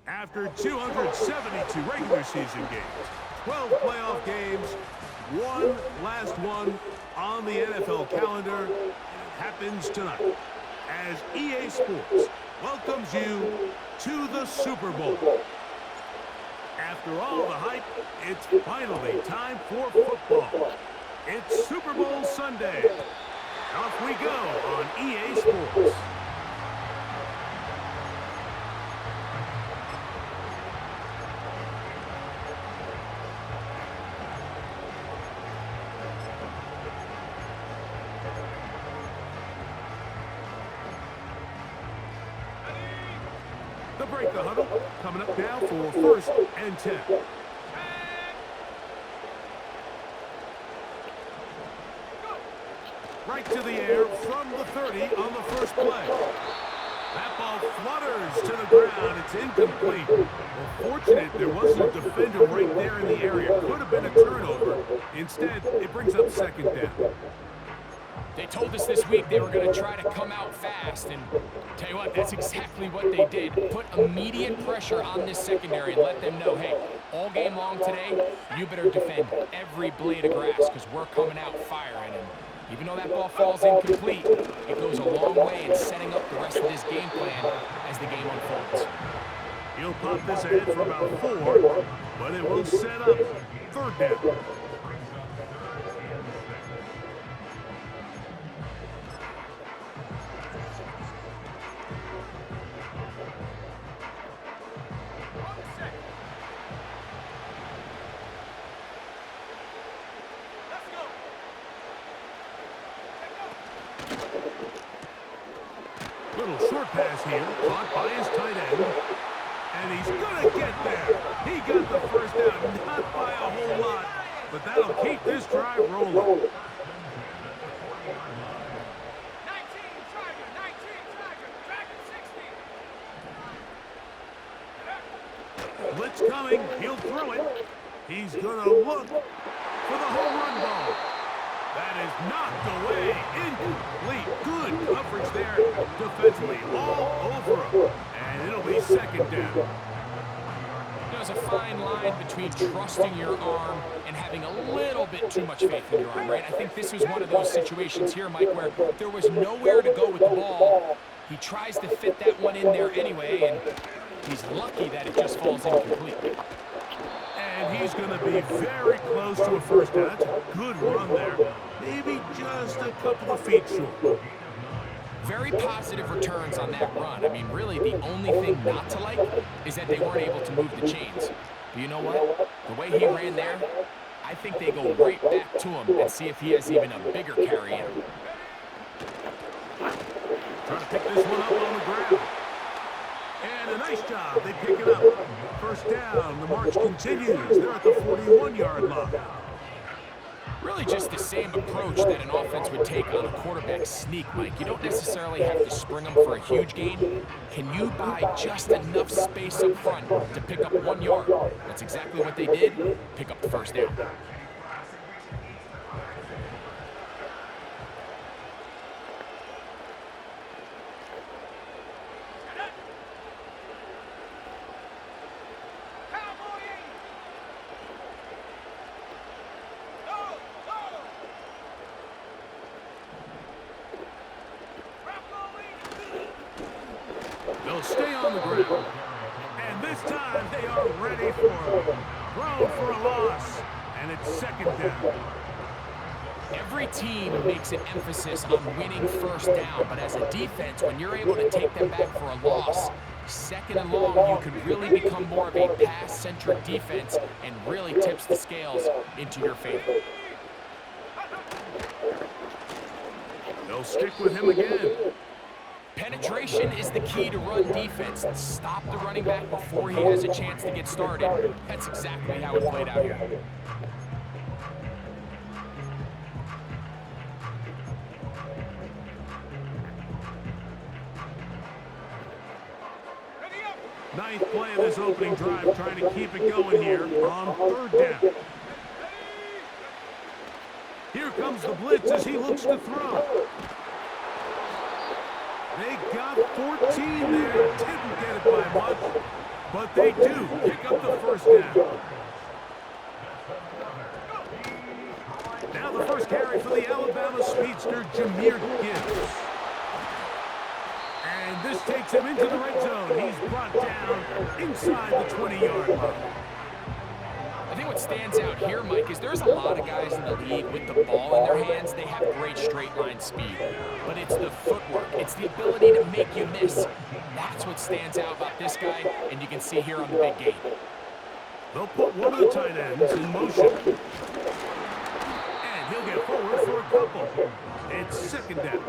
After 272 regular season games, 12 playoff games, one last one on the NFL calendar, and it happens tonight as EA Sports welcomes you to the Super Bowl. After all the hype, it's finally time for football. It's Super Bowl Sunday. Off we go on EA Sports. The break the huddle coming up now for 1st and 10. Right to the air from the 30 on the first play. That ball flutters to the ground. It's incomplete. Well, fortunate there wasn't a defender right there in the area. Could have been a turnover. Instead, it brings up 2nd down. They told us this week they were going to try to come out fast, and tell you what, that's exactly what they did. Put immediate pressure on this secondary and let them know, hey, all game long today, you better defend every blade of grass because we're coming out firing. And even though that ball falls incomplete, it goes a long way in setting up the rest of this game plan as the game unfolds. He'll pop this ahead for about 4, but it will set up 3rd down. Little short pass here, caught by his tight end. And he's going to get there. He got the 1st down, not by a whole lot, but that'll keep this drive rolling. 19 Dragon 60. Blitz coming, he'll throw it. He's going to look for the home run ball. That is knocked away, incomplete. Good coverage there defensively, all over him. And it'll be 2nd down. There's a fine line between trusting your arm and having a little bit too much faith in your arm, right? I think this was one of those situations here, Mike, where there was nowhere to go with the ball. He tries to fit that one in there anyway, and he's lucky that it just falls incomplete. And he's going to be very close to a 1st down. That's a good run there. Maybe just a couple of feet short. Very positive returns on that run. I mean, really, the only thing not to like is that they weren't able to move the chains. But you know what? The way he ran there, I think they go right back to him and see if he has even a bigger carry in him. Trying to pick this one up on the ground. And a nice job. They pick it up. 1st down. The march continues. They're at the 41-yard line. Really just the same approach that an offense would take on a quarterback sneak, Mike. You don't necessarily have to spring them for a huge gain. Can you buy just enough space up front to pick up 1 yard? That's exactly what they did. Pick up the 1st down. They'll stay on the ground. And this time they are ready for it. Thrown for a loss. And it's 2nd down. Every team makes an emphasis on winning 1st down, but as a defense, when you're able to take them back for a loss, 2nd and long, you can really become more of a pass-centric defense and really tips the scales into your favor. They'll stick with him again. Penetration is the key to run defense. Stop the running back before he has a chance to get started. That's exactly how it played out here. Ninth play of this opening drive, trying to keep it going here on 3rd down. Here comes the blitz as he looks to throw. They got 14 there. Didn't get it by much, but they do pick up the first down. Now the first carry for the Alabama speedster, Jahmyr Gibbs. And this takes him into the red zone. He's brought down inside the 20-yard line. I think what stands out here, Mike, is there's a lot of guys in the league with the ball in their hands. They have great straight line speed, but it's the footwork. It's the ability to make you miss. That's what stands out about this guy, and you can see here on the big game. They'll put one of the tight ends in motion. And he'll get forward for a couple. It's second down.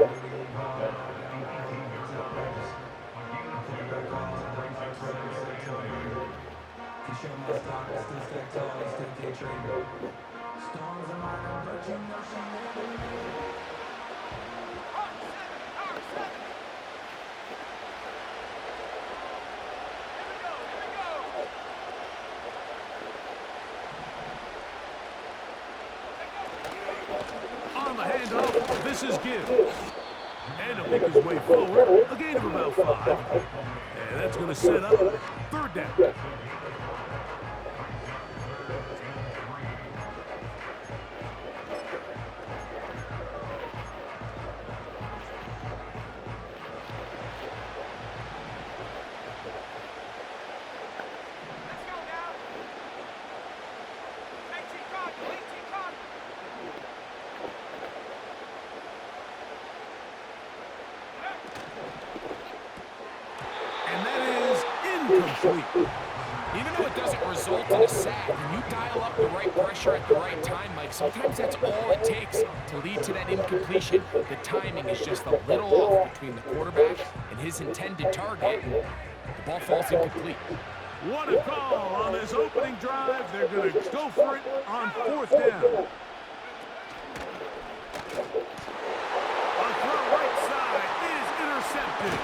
On the handoff, this is Gibbs. And he'll make his way forward, a gain of about 5. And that's going to set up third down. Incomplete. Even though it doesn't result in a sack, when you dial up the right pressure at the right time, Mike, sometimes that's all it takes to lead to that incompletion. The timing is just a little off between the quarterback and his intended target, and the ball falls incomplete. What a call on this opening drive. They're going to go for it on fourth down. A throw right side is intercepted.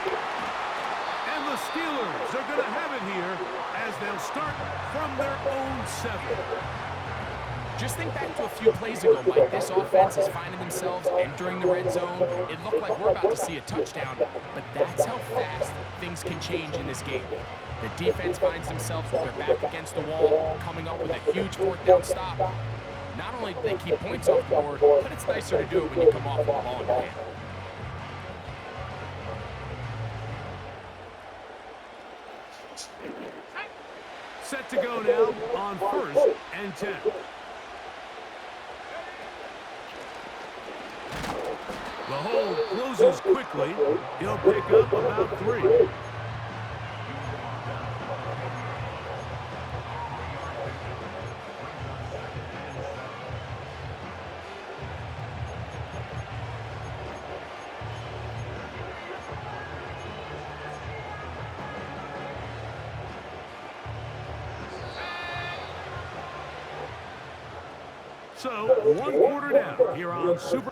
And the Steelers are going to have it here as they'll start from their own 7. Just think back to a few plays ago, Mike. This offense is finding themselves entering the red zone. It looked like we're about to see a touchdown, but that's how fast things can change in this game. The defense finds themselves with their back against the wall, coming up with a huge fourth down stop. Not only do they keep points off the board, but it's nicer to do it when you come off with the ball in your hand. Set to go now on 1st and 10. The hole closes quickly. He'll pick up about 3. So, 1 quarter down here on Super.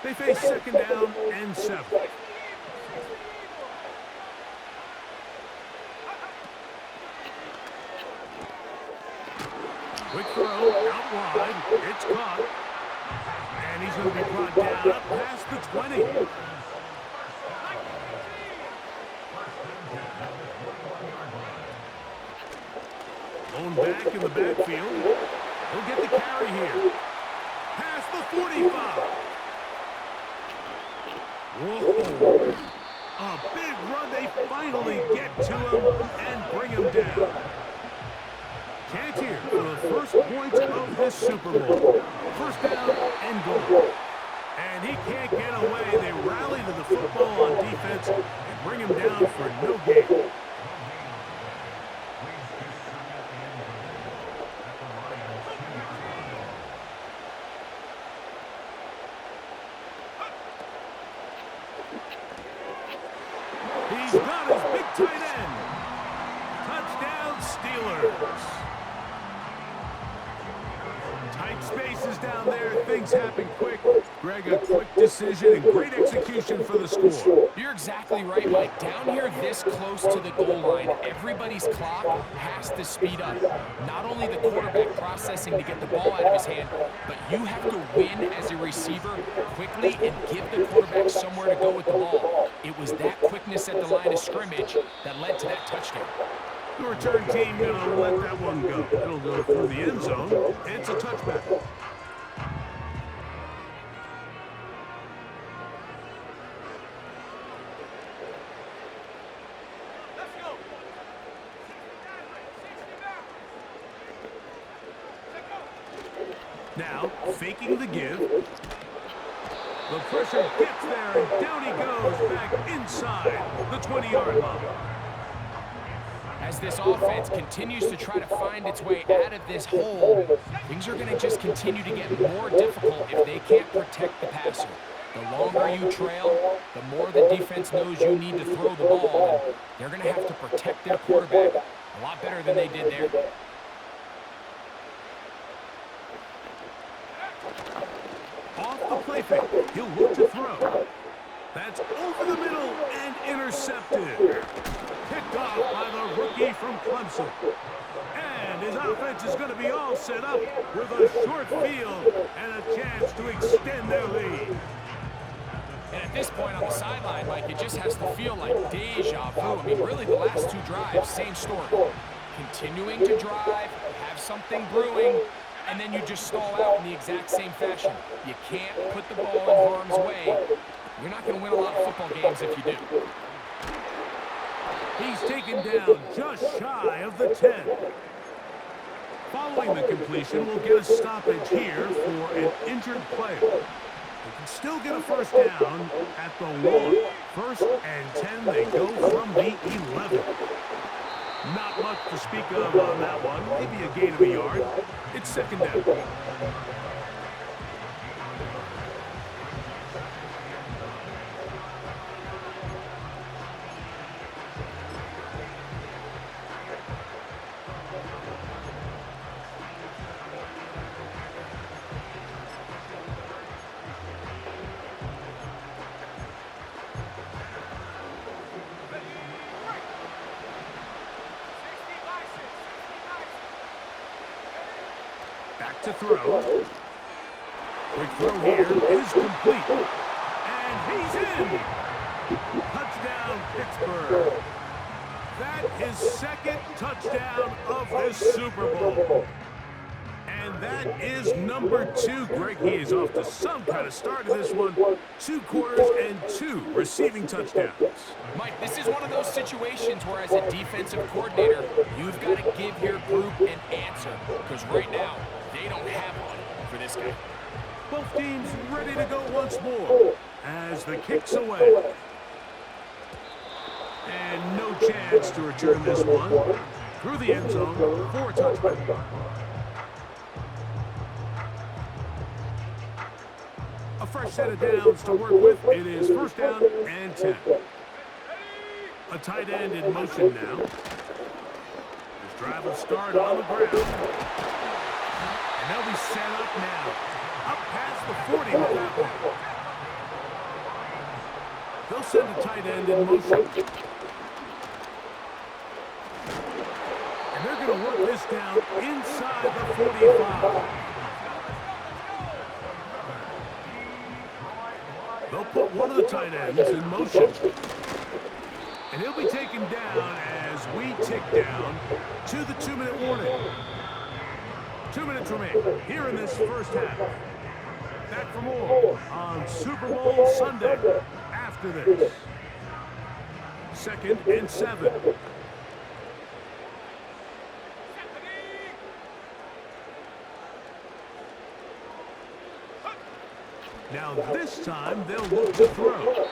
They face second down and 7. Quick throw out wide. It's caught. And he's going to be brought down up past the 20. Going back in the backfield. He'll get the carry here. Past the 45. Whoa. A big run. They finally get to him and bring him down. Chance here for the first points of this Super Bowl. First down and goal. And he can't get away. They rally to the football on defense and bring him down for no gain. He's got his big tight end. Tight spaces down there. Things happen quick. Greg, a quick decision and great execution for the score. You're exactly right, Mike. Down here this close to the goal line, everybody's clock has to speed up. Not only the quarterback processing to get the ball out of his hand, but you have to win as a receiver quickly and give the quarterback somewhere to go with the ball. It was that quickness at the line of scrimmage that led to that touchdown. The return team going to let that one go. It'll go through the end zone. It's a touchback. Let's go. 69. Now, faking the give. The pressure gets there, and down he goes back inside the 20-yard line. As this offense continues to try to find its way out of this hole, things are going to just continue to get more difficult if they can't protect the passer. The longer you trail, the more the defense knows you need to throw the ball, and they're going to have to protect their quarterback a lot better than they did there. Off the play fake, he'll look to throw. That's over the middle and intercepted. Picked off by the rookie from Clemson. And his offense is going to be all set up with a short field and a chance to extend their lead. And at this point on the sideline, Mike, it just has to feel like deja vu. I mean, really the last two drives, same story. Continuing to drive, have something brewing, and then you just stall out in the exact same fashion. You can't put the ball in harm's way. You're not going to win a lot of football games if you do. He's taken down just shy of the 10. Following the completion, we'll get a stoppage here for an injured player. They can still get a first down at the 1. First and 10, they go from the 11. Not much to speak of on that one. Maybe a gain of a yard. It's second down. Back to throw. Quick throw here is complete. And he's in. Touchdown, Pittsburgh. That is second touchdown of this Super Bowl. And that is number 2. Greg, he is off to some kind of start in this one. 2 quarters and 2 receiving touchdowns. Mike, this is one of those situations where as a defensive coordinator, you've got to give your group an answer. Because right now, they don't have one for this guy. Both teams ready to go once more as the kick's away. And no chance to return this one through the end zone for a touchback. A fresh set of downs to work with. It is first down and 10. A tight end in motion now. This drive will start on the ground. And they'll be set up now. Up past the 40 with that one. They'll send a tight end in motion. And they're going to work this down inside the 45. They'll put one of the tight ends in motion. And he'll be taken down as we tick down to the 2-minute warning. 2 minutes remain here in this first half. Back for more on Super Bowl Sunday after this. Second and 7. Now this time they'll look to throw.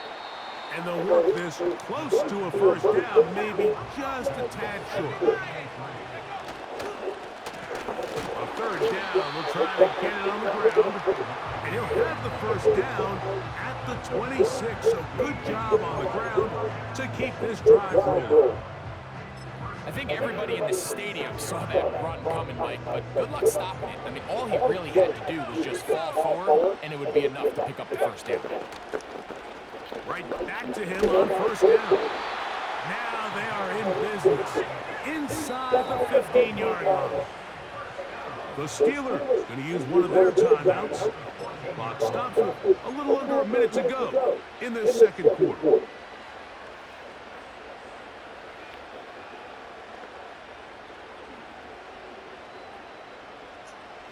And they'll work this close to a first down, maybe just a tad short. A third down, they'll try to get it on the ground. And he'll have the first down at the 26. So good job on the ground to keep this drive rolling. I think everybody in the stadium saw that run coming, Mike, but good luck stopping it. I mean, all he really had to do was just fall forward, and it would be enough to pick up the first down. Right back to him on first down. Now they are in business inside the 15-yard line. The Steelers going to use one of their timeouts. Clock stops with a little under a minute to go in this second quarter.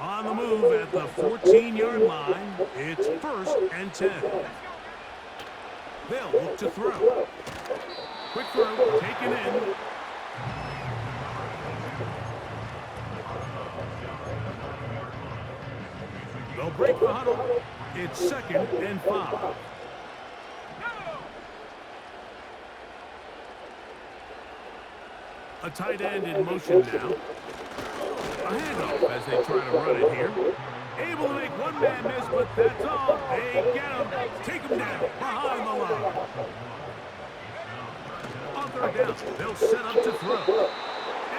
On the move at the 14-yard line, it's 1st and 10. They'll look to throw. Quick throw, taken in. They'll break the huddle. It's 2nd and 5. A tight end in motion now. A handoff as they try to run it here. Able to make one man miss, but that's all. They get him. Take him down behind the line. On 3rd down, they'll set up to throw.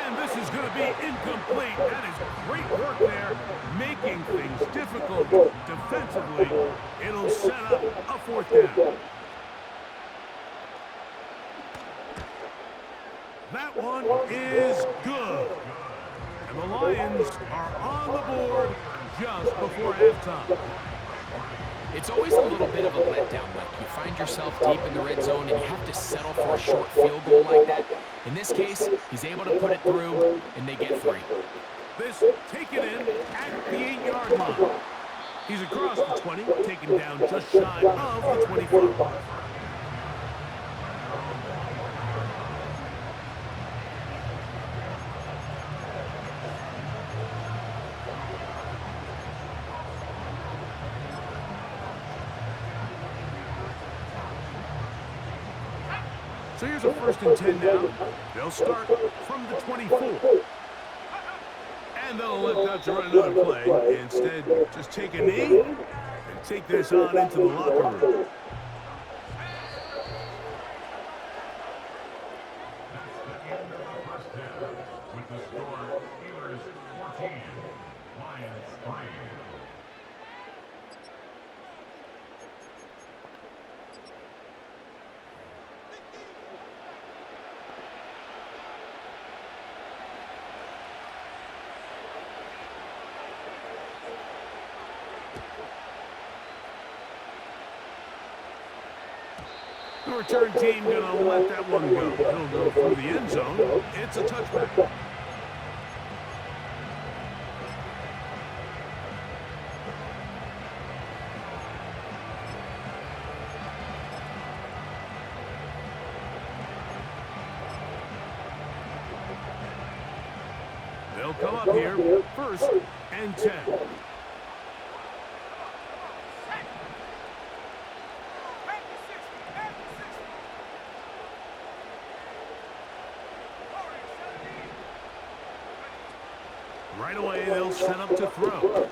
And this is going to be incomplete. That is great work there, making things difficult defensively. It'll set up a 4th down. That one is good. And the Lions are on the board just before halftime. It's always a little bit of a letdown, Mike. You find yourself deep in the red zone and you have to settle for a short field goal like that. In this case, he's able to put it through, and they get 3. This taken in at the 8-yard line. He's across the 20, taken down just shy of the 25. So here's a 1st and 10 now. They'll start from the 24. And they'll let out to run another play. Instead, just take a knee and take this on into the locker room. With the score, Steelers 14, Lions 3. The return team going to let that one go. It'll go through the end zone. It's a touchback. They'll come up here, 1st and 10. Right away, they'll set up to throw.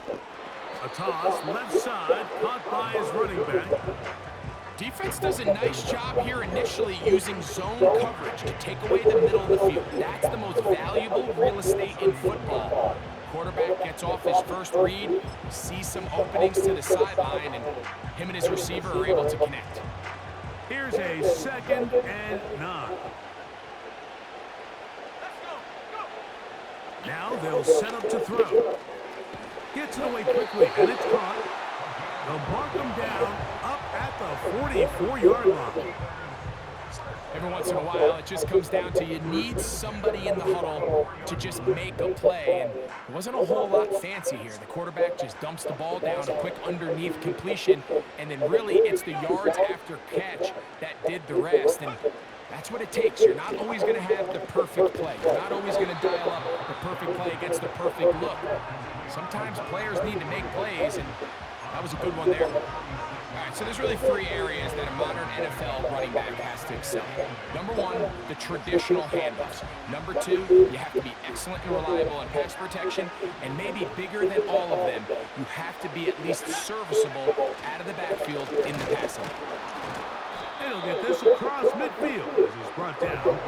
A toss, left side, caught by his running back. Defense does a nice job here initially using zone coverage to take away the middle of the field. That's the most valuable real estate in football. Quarterback gets off his first read, sees some openings to the sideline, and him and his receiver are able to connect. Here's a 2nd and 9. Now they'll set up to throw. Gets it away quickly, and it's caught. They'll mark him down up at the 44-yard line. Every once in a while, it just comes down to you need somebody in the huddle to just make a play. And it wasn't a whole lot fancy here. The quarterback just dumps the ball down, a quick underneath completion, and then really it's the yards after catch that did the rest. And that's what it takes. You're not always going to have the perfect play. You're not always going to dial up the perfect play against the perfect look. Sometimes players need to make plays, and that was a good one there. All right, so there's really 3 areas that a modern NFL running back has to excel. Number 1, the traditional handoffs. Number 2, you have to be excellent and reliable in pass protection, and maybe bigger than all of them, you have to be at least serviceable out of the backfield in the passing. And he'll get this across midfield as he's brought down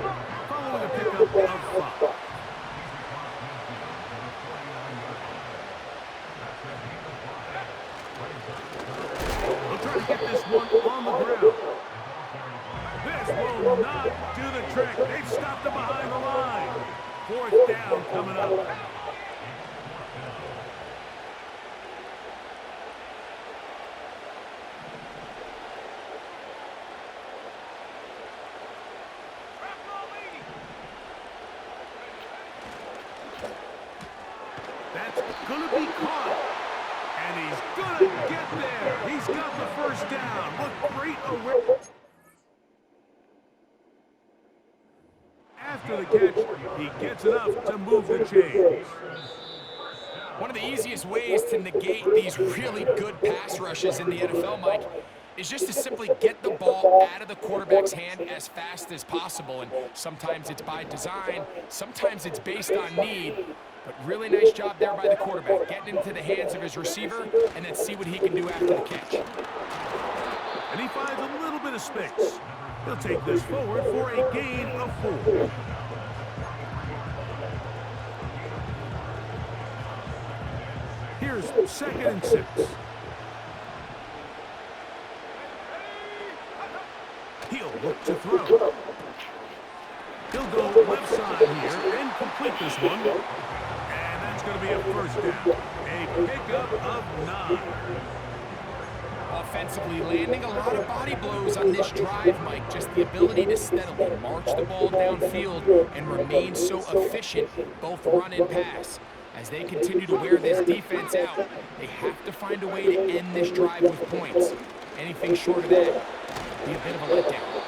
following a pickup of 5. He'll try to get this one on the ground. This will not do the trick. They've stopped him behind the line. 4th down coming up. That's going to be caught. And he's going to get there. He's got the 1st down. What great awareness. After the catch, he gets enough to move the chains. One of the easiest ways to negate these really good pass rushes in the NFL, Mike, is just to simply get the ball out of the quarterback's hand as fast as possible. And sometimes it's by design, sometimes it's based on need. But really nice job there by the quarterback, getting into the hands of his receiver, and then see what he can do after the catch. And he finds a little bit of space. He'll take this forward for a gain of 4. Here's 2nd and 6. He'll look to throw. He'll go left side here and complete this one. And that's going to be a 1st down. A pickup of 9. Offensively landing a lot of body blows on this drive, Mike. Just the ability to steadily march the ball downfield and remain so efficient, both run and pass. As they continue to wear this defense out, they have to find a way to end this drive with points. Anything short of that would be a bit of a letdown.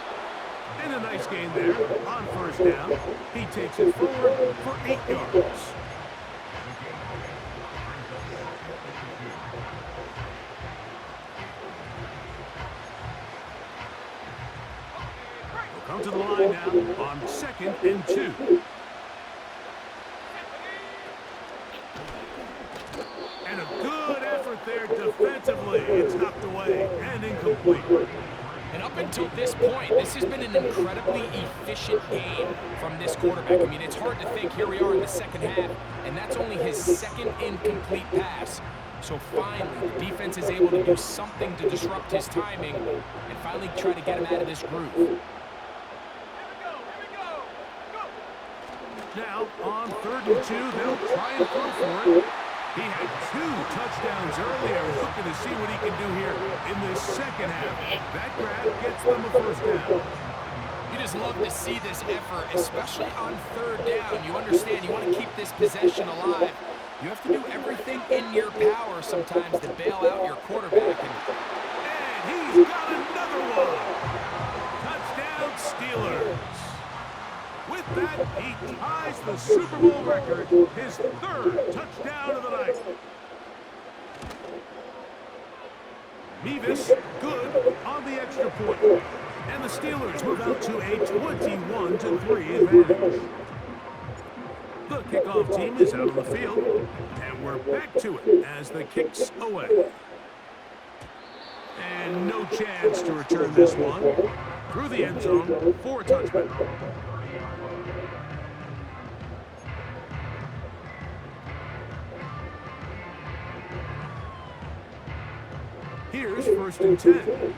And a nice gain there on 1st down. He takes it forward for 8 yards. We'll come to the line now on 2nd and 2. And a good effort there defensively. It's knocked away and incomplete. And up until this point, this has been an incredibly efficient game from this quarterback. I mean, it's hard to think here we are in the 2nd half, and that's only his 2nd incomplete pass. So finally, the defense is able to do something to disrupt his timing and finally try to get him out of this groove. Now, on 3rd and 2, they'll try and throw for it. He had 2 touchdowns earlier, looking to see what he can do here in this 2nd half. That grab gets them a 1st down. You just love to see this effort, especially on 3rd down. You understand, you want to keep this possession alive. You have to do everything in your power sometimes to bail out your quarterback. And he's got another one. Touchdown, Steelers. With that, he ties the Super Bowl record, his 3rd touchdown of the night. Mevis, good on the extra point. And the Steelers move out to a 21-3 advantage. The kickoff team is out on the field, and we're back to it as the kick's away. And no chance to return this one. Through the end zone for a touchdown. Here's 1st and 10.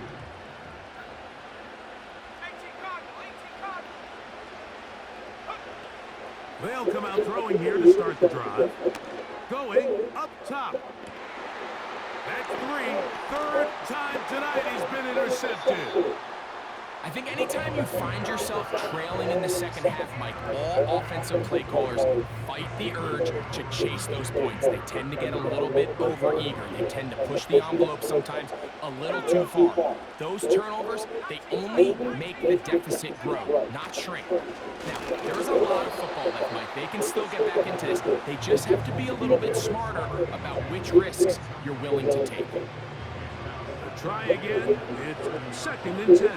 They'll come out throwing here to start the drive. Going up top. That's 3. 3rd time tonight he's been intercepted. I think anytime you find yourself trailing in the 2nd half, Mike, all offensive play callers fight the urge to chase those points. They tend to get a little bit overeager. They tend to push the envelope sometimes a little too far. Those turnovers, they only make the deficit grow, not shrink. Now, there's a lot of football left, Mike. They can still get back into this. They just have to be a little bit smarter about which risks you're willing to take. Try again. It's 2nd and 10.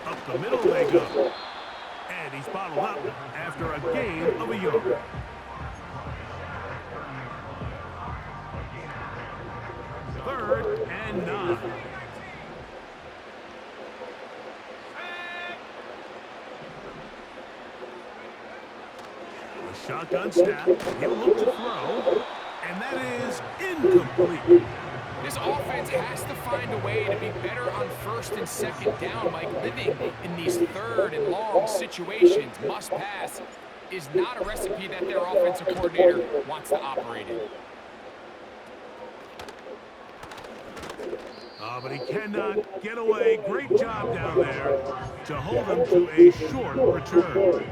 Up the middle they go. And he's bottled up after a gain of a yard. 3rd and 9. A shotgun snap. He'll look to throw. And that is incomplete. This offense has to find a way to be better on 1st and 2nd down. Like living in these 3rd and long situations, must pass, is not a recipe that their offensive coordinator wants to operate in. But he cannot get away. Great job down there to hold him to a short return.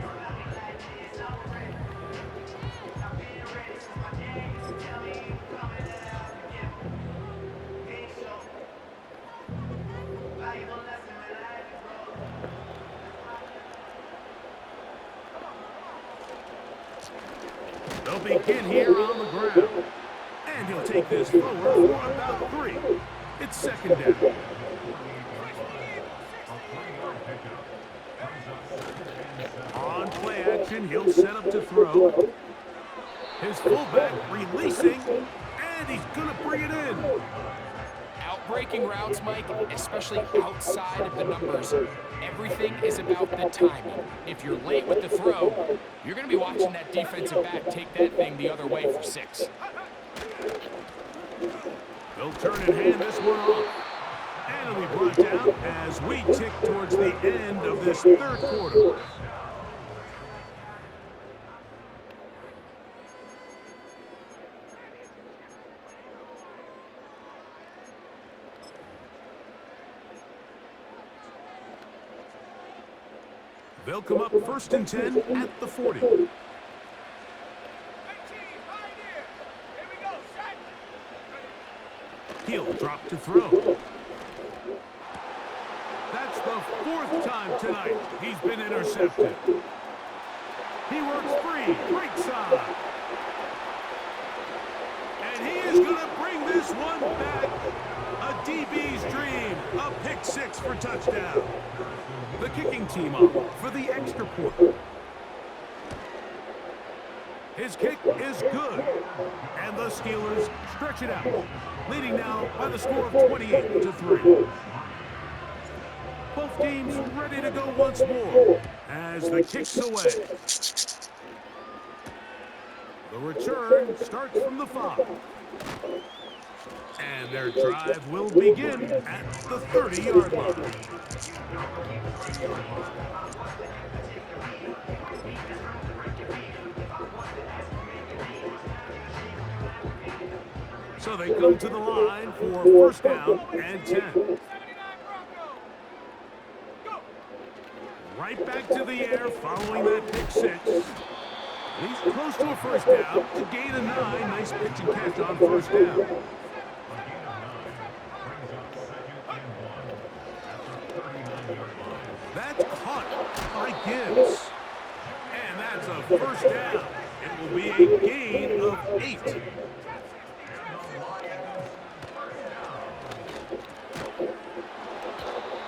They'll begin here on the ground. And he'll take this forward for about 3. It's 2nd down. On play action, he'll set up to throw. His fullback releasing, and he's going to bring it in. Breaking routes, Mike, especially outside of the numbers, everything is about the timing. If you're late with the throw, you're going to be watching that defensive back take that thing the other way for 6. They'll turn and hand this one off. And it'll be brought down as we tick towards the end of this 3rd quarter. They'll come up 1st and 10 at the 40. He'll drop to throw. That's the 4th time tonight he's been intercepted. He works free, right side. And he is going to bring this one back. A DB's dream, a pick 6 for touchdown. The kicking team up for the extra point. His kick is good. And the Steelers stretch it out, leading now by the score of 28-3. Both teams ready to go once more as the kick's away. The return starts from the 5. And their drive will begin at the 30-yard line. So they come to the line for 1st down and 10. Right back to the air following that pick 6. He's close to a 1st down to gain a 9. Nice pitch and catch on 1st down. That's caught by Gibbs. And that's a 1st down. It will be a gain of 8.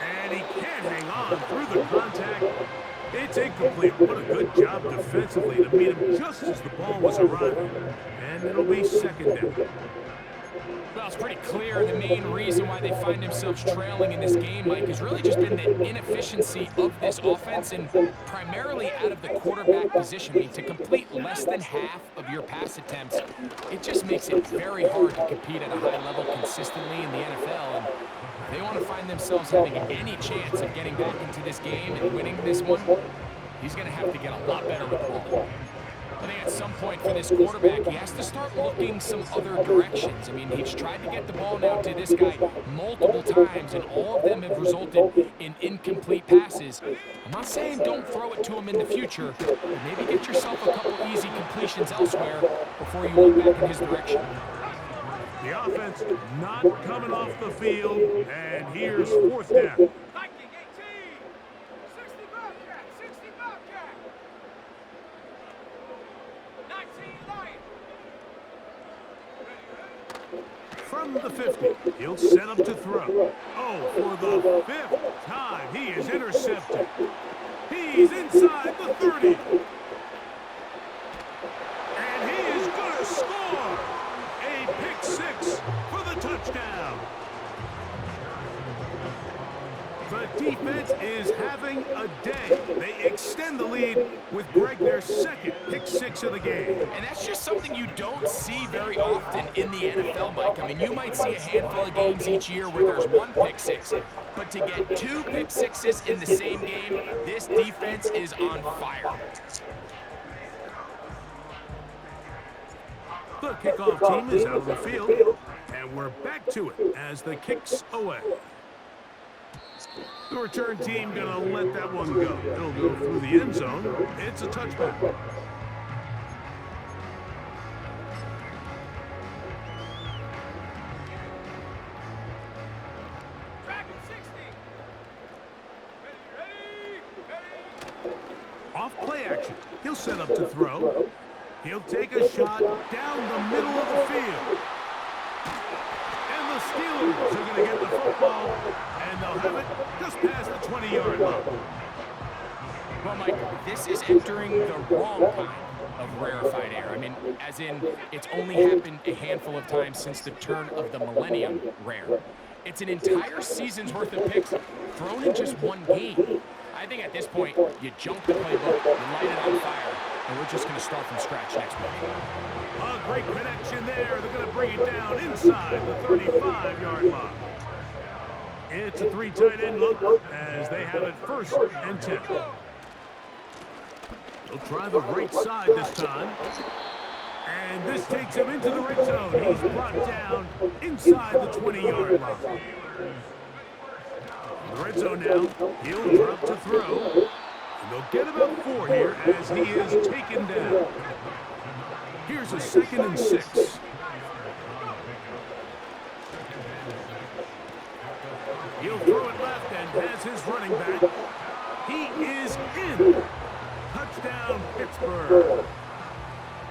And he can't hang on through the contact. It's incomplete. What a good job defensively to meet him just as the ball was arriving. And it'll be 2nd down. Well, it's pretty clear the main reason why they find themselves trailing in this game, Mike, has really just been the inefficiency of this offense and primarily out of the quarterback position. I mean, to complete less than half of your pass attempts, it just makes it very hard to compete at a high level consistently in the NFL. And if they want to find themselves having any chance of getting back into this game and winning this one, he's going to have to get a lot better with the ball. I think at some point for this quarterback, he has to start looking some other directions. I mean, he's tried to get the ball now to this guy multiple times, and all of them have resulted in incomplete passes. I'm not saying don't throw it to him in the future, but maybe get yourself a couple easy completions elsewhere before you look back in his direction. The offense not coming off the field, and here's 4th down. Viking 18, 60 Bobcat, 60 Bobcat, 19 Lion. From the 50, he'll set up to throw. Oh, for the 5th time, he is intercepted. He's inside the 30. And he is going to score. A pick 6 for the touchdown. a day. They extend the lead with Greg their second pick six of the game. And that's just something you don't see very often in the NFL, Mike. I mean, you might see a handful of games each year where there's one pick six, but to get two pick sixes in the same game, this defense is on fire. The kickoff team is out of the field, and we're back to it as the kick's away. The return team gonna let that one go. It'll go through the end zone. It's a touchback. Dragon 60. Ready. Off play action. He'll set up to throw. He'll take a shot down the middle of the field. And the Steelers are going to get the football, and they'll have it just past the 20-yard line. Well, Mike, this is entering the wrong kind of rarefied air. I mean, as in, it's only happened a handful of times since the turn of the millennium rare. It's an entire season's worth of picks thrown in just one game. I think at this point, you jump the playbook, you light it on fire, and we're just going to start from scratch next week. A great connection there. They're going to bring it down inside the 35-yard line. It's a three tight end look as they have it first and 10. They'll try the right side this time. And this takes him into the red zone. He's brought down inside the 20-yard line. In the red zone now, he'll drop to throw. And they'll get about 4 here as he is taken down. Here's a 2nd and 6. He'll throw it left and has his running back. He is in. Touchdown, Pittsburgh.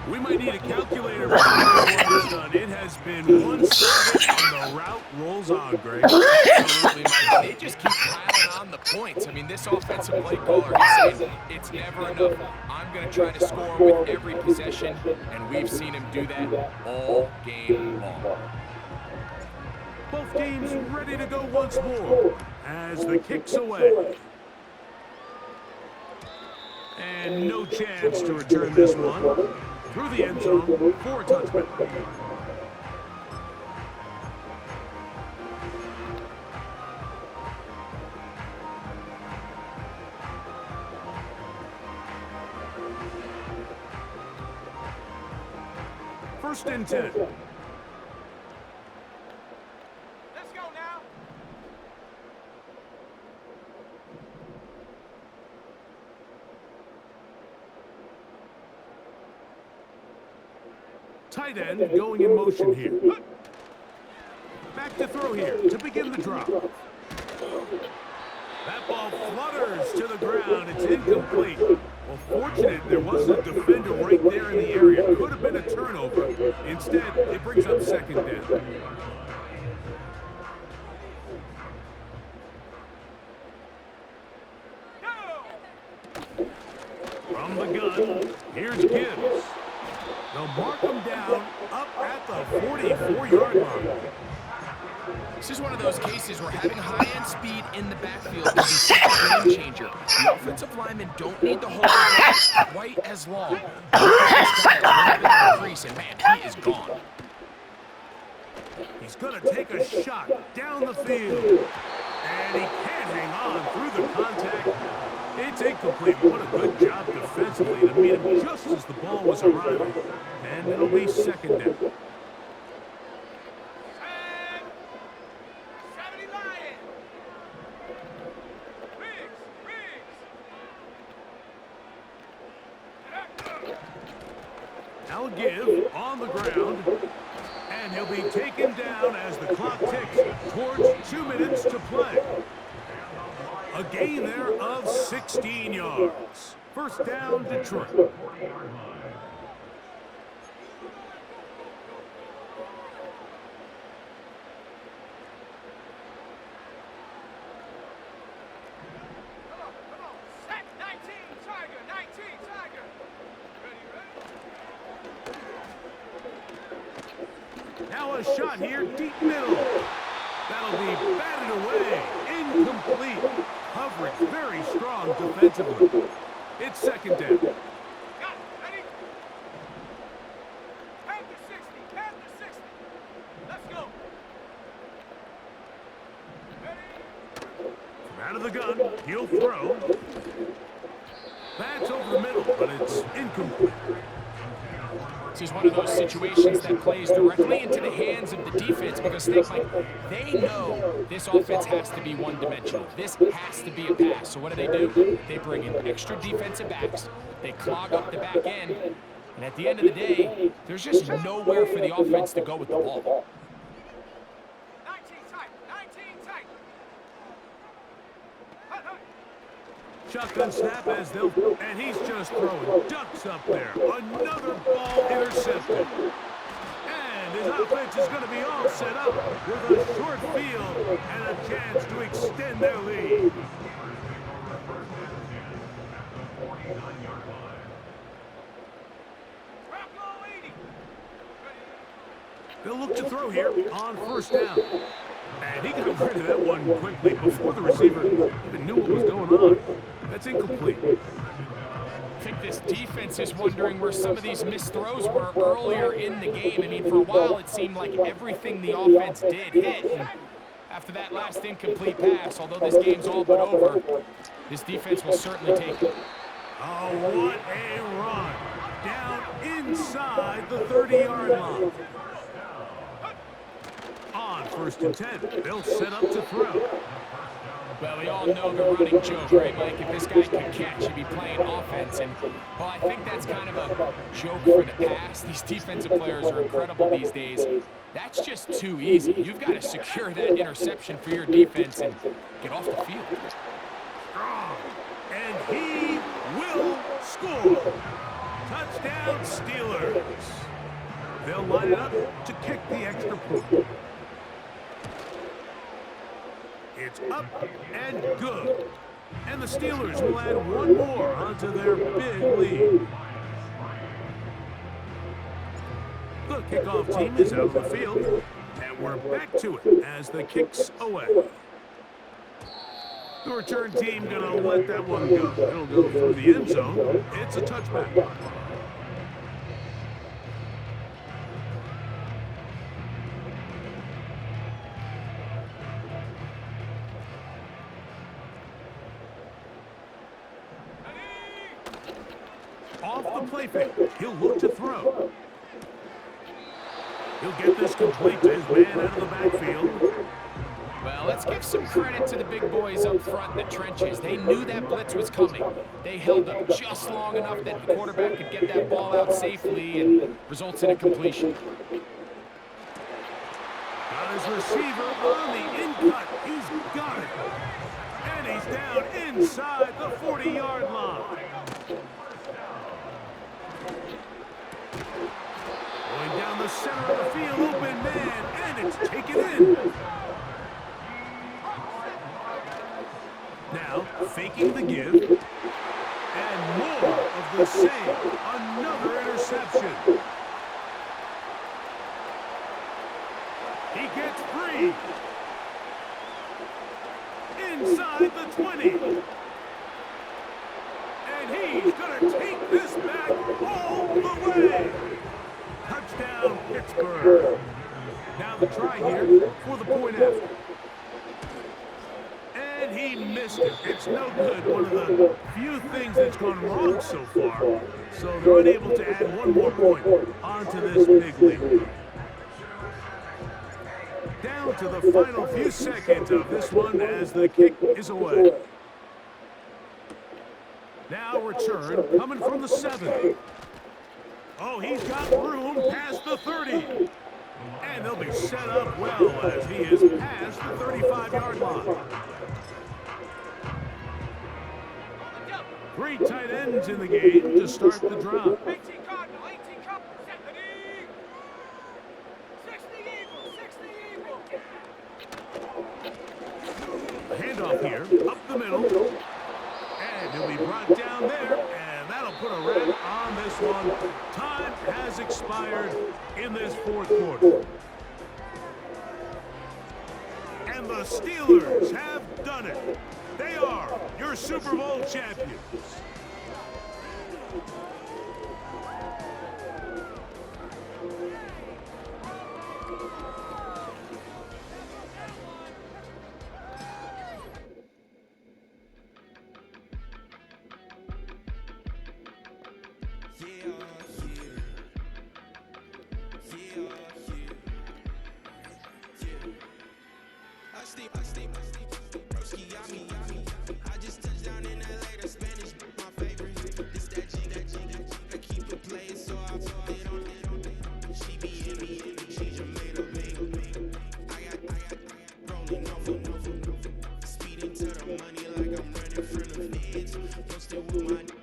We might need a calculator for this done. It has been 1 second and the route rolls on, Greg. Absolutely, Mike. They just keep piling on the points. I mean, this offensive play caller, he's saying it's never enough. I'm going to try to score with every possession, and we've seen him do that all game long. Both teams ready to go once more as the kick's away. And no chance to return this one. Through the end zone for a touchback. First and 10. Let's go now. Tight end going in motion here. Back to throw here to begin the drop. That ball flutters to the ground. It's incomplete. Well, fortunate there wasn't a defender right there in the area. Could have been a turnover. Instead, it brings up 2nd down. From the gun, here's Gibbs. They'll mark him down up at the 44-yard line. This is one of those cases where having high-end speed in the backfield can be such a game changer. The offensive linemen don't need to hold their breath quite as long. This guy a little bit of a crease, and man, he is gone. He's going to take a shot down the field. And he can't hang on through the contact. It's incomplete. What a good job defensively to meet him just as the ball was arriving. And it'll be 2nd down. 70 Lions. Riggs. Now a give on the ground. And he'll be taken down as the clock ticks towards 2 minutes to play. A gain there of 16 yards. First down, Detroit. Come on. Set 19 Tiger. 19 Tiger. Ready. Now a shot here, deep middle. That'll be batted away, incomplete. coverage very strong defensively. It's second down. Got it. Ready? Panther 60. Panther 60. Let's go. Ready? From out of the gun, he'll throw. That's over the middle, but it's incomplete. This is one of those situations that plays directly into the hands of the defense because they know this offense has to be one-dimensional. This has to be a pass. So what do? They bring in extra defensive backs. They clog up the back end. And at the end of the day, there's just nowhere for the offense to go with the ball. 19 tight. 19 tight. Hut, hut. Shotgun snap as they'll, and he's just throwing ducks up there. Another ball intercepted. And his offense is going to be all set up with a short field and a chance to extend their lead. Bronco 80. They'll look to throw here on first down. And he got rid of that one quickly before the receiver even knew what was going on. That's incomplete. I think this defense is wondering where some of these missed throws were earlier in the game. I mean, for a while, it seemed like everything the offense did hit. And after that last incomplete pass, although this game's all but over, this defense will certainly take it. Oh, what a run. Down inside the 30-yard line. On first and 10, they'll set up to throw. Well, we all know the running joke, right, Mike? If this guy could catch, he'd be playing offense. And, well, I think that's kind of a joke for the pass. These defensive players are incredible these days. That's just too easy. You've got to secure that interception for your defense and get off the field. Strong. And he will score. Touchdown, Steelers. They'll line it up to kick the extra point. It's up and good. And the Steelers will add one more onto their big lead. The kickoff team is out of the field, and we're back to it as the kick's away. The return team gonna let that one go. It'll go through the end zone. It's a touchback. Off the play fake, he'll look to throw. He'll get this complete to his man out of the backfield. Well, let's give some credit to the big boys up front in the trenches. They knew that blitz was coming. They held up just long enough that the quarterback could get that ball out safely and results in a completion. Got his receiver on the in-cut. He's got it. And he's down inside the 40-yard line. Going down the center of the field, open man, and it's taken in. Now, faking the give, and more of the same. Another interception. He gets free. Inside the 20. And he's going to take this back all the way. Touchdown, Pittsburgh. Now the try here for the point after. And he missed it. It's no good. One of the few things that's gone wrong so far. So they're unable to add one more point onto this big lead. Down to the final few seconds of this one as the kick is away. Now return coming from the 7. Oh, he's got room past the 30. And they'll be set up well as he is past the 35-yard line. 3 tight ends in the game to start the drive. 18 Cardinal, 18 Cardinal, 70. 60 Eagle, 60 Eagle. A handoff here, up the middle. And he'll be brought down there, and that'll put a wrap on this one. Time has expired in this fourth quarter. And the Steelers have done it. They are your Super Bowl champions. Broski got me. I just touched down in LA, the Spanish, my favorite. This that jiggy. I keep it playing, so I put it on. She be in me, she just made a big. I got rolling over. Speeding to the money like I'm running from the feds. Posted with my